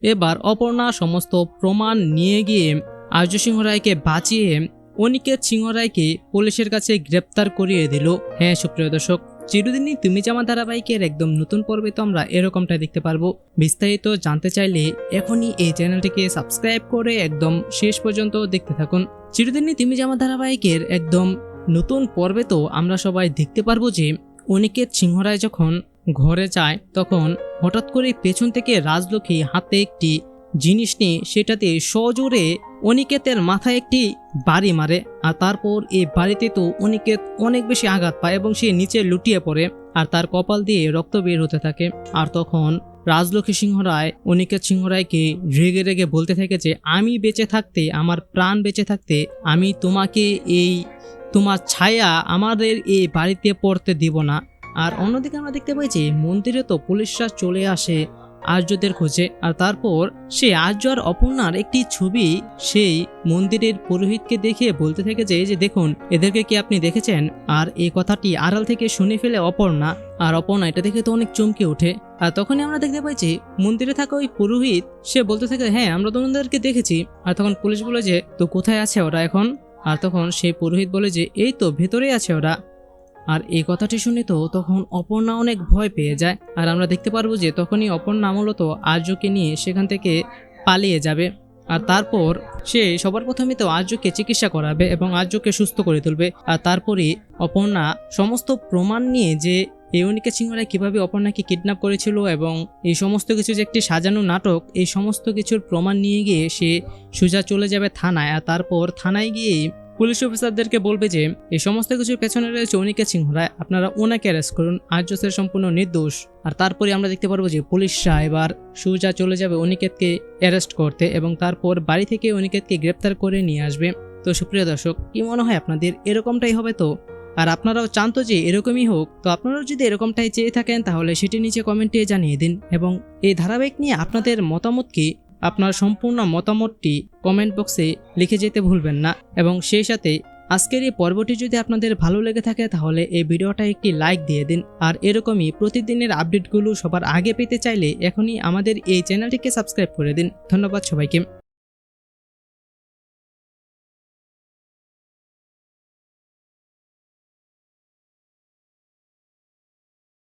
এবার অপর্ণা সমস্ত প্রমাণ নিয়ে গিয়ে আর্য সিংহ রায়কে বাঁচিয়ে অনিকেত সিংহ রায়কে পুলিশের কাছে গ্রেপ্তার করিয়ে দিল। হ্যাঁ সুপ্রিয় দর্শক, চিরদিনই তুমি যে আমার ধারাবাহিকের একদম নতুন পর্বে তো আমরা এরকমটা দেখতে পারবো। বিস্তারিত জানতে চাইলে এখনই এই চ্যানেলটিকে সাবস্ক্রাইব করে একদম শেষ পর্যন্ত দেখতে থাকুন। চিরদিনই তুমি যে আমার ধারাবাহিকের একদম নতুন পর্বে তো আমরা সবাই দেখতে পারবো যে অনিকেত সিংহ রায় যখন ঘরে যায় তখন হঠাৎ করে পেছন থেকে রাজলক্ষ্মী হাতে একটি জিনিস নিয়ে সেটাতে সজোরে অনিকেতের মাথায় একটি বাড়ি মারে। আর তারপর এই বাড়িতে তো অনিকেত অনেক বেশি আঘাত পায় এবং সে নিচে লুটিয়ে পড়ে আর তার কপাল দিয়ে রক্ত বের হতে থাকে। আর তখন রাজলক্ষ্মী সিংহ রায় অনিকেত সিংহ রায়কে রেগে রেগে বলতে থাকে যে আমি বেঁচে থাকতে, আমার প্রাণ বেঁচে থাকতে আমি তোমাকে তোমার ছায়া আমাদের এই বাড়িতে পড়তে দিব না। আর অন্যদিকে আমরা দেখতে পাই যে মন্দিরে তো পুলিশরা চলে আসে আর্যদের খোঁজে। আর তারপর সে আর্য আর অপর্ণার একটি ছবি সেই মন্দিরের পুরোহিতকে দেখিয়ে বলতে থাকে যে দেখুন এদেরকে কি আপনি দেখেছেন। আর এই কথাটি আড়াল থেকে শুনে ফেলে অপর্ণা, আর অপর্ণা এটা দেখে তো অনেক চমকে ওঠে। আর তখনই আমরা দেখতে পাই যে মন্দিরে থাকা ওই পুরোহিত সে বলতে থাকে হ্যাঁ আমরা তো ওনাদেরকে দেখেছি। আর তখন পুলিশ বলে যে তো কোথায় আছে ওরা এখন। আর তখন সেই পুরোহিত বলে যে এই তো ভেতরেই আছে ওরা। আর এই কথাটি শুনে তো তখন অপর্ণা অনেক ভয় পেয়ে যায়। আর আমরা দেখতে পারবো যে তখনই অপর্ণা মূলত আর্যকে নিয়ে সেখান থেকে পালিয়ে যাবে। আর তারপর সে সবার প্রথমে তো আর্যকে চিকিৎসা করাবে এবং আর্যকে সুস্থ করে তুলবে। আর তারপরে অপর্ণা সমস্ত প্রমাণ নিয়ে যে এই অনিকেত সিংহ রায় কিভাবে অপর্ণাকে কিডন্যাপ করেছিল এবং এই সমস্ত কিছু যে একটি সাজানো নাটক, এই সমস্ত কিছুর প্রমাণ নিয়ে গিয়ে সে সোজা চলে যাবে থানায়। আর তারপর থানায় গিয়ে পুলিশ অফিসারদেরকে বলবে যে এই সমস্ত কিছুর পেছনে রয়েছে অনিকেত সিংহ রায়, আপনারা ওনাকে অ্যারেস্ট করুন, আর্য স্যার সম্পূর্ণ নির্দোষ। আর তারপরে আমরা দেখতে পারবো যে পুলিশরা এবার সোজা চলে যাবে অনিকেতকে অ্যারেস্ট করতে এবং তারপর বাড়ি থেকে অনিকেতকে গ্রেপ্তার করে নিয়ে আসবে। তো সুপ্রিয় দর্শক, কি মনে হয় আপনাদের এরকমটাই হবে তো? আর আপনারাও চান তো যে এরকমই হোক? তো আপনারাও যদি এরকমটাই চেয়ে থাকেন তাহলে সেটি নিচে কমেন্টে জানিয়ে দিন এবং এই ধারাবাহিক নিয়ে আপনাদের মতামত কি, আপনার সম্পূর্ণ মতামতটি কমেন্ট বক্সে লিখে যেতে ভুলবেন না। এবং সেই সাথে আজকের এই পর্বটি যদি আপনাদের ভালো লেগে থাকে তাহলে এই ভিডিওটা একটি লাইক দিয়ে দিন। আর এরকমই প্রতিদিনের আপডেটগুলো সবার আগে পেতে চাইলে এখনই আমাদের এই চ্যানেলটিকে সাবস্ক্রাইব করে দিন। ধন্যবাদ সবাইকে।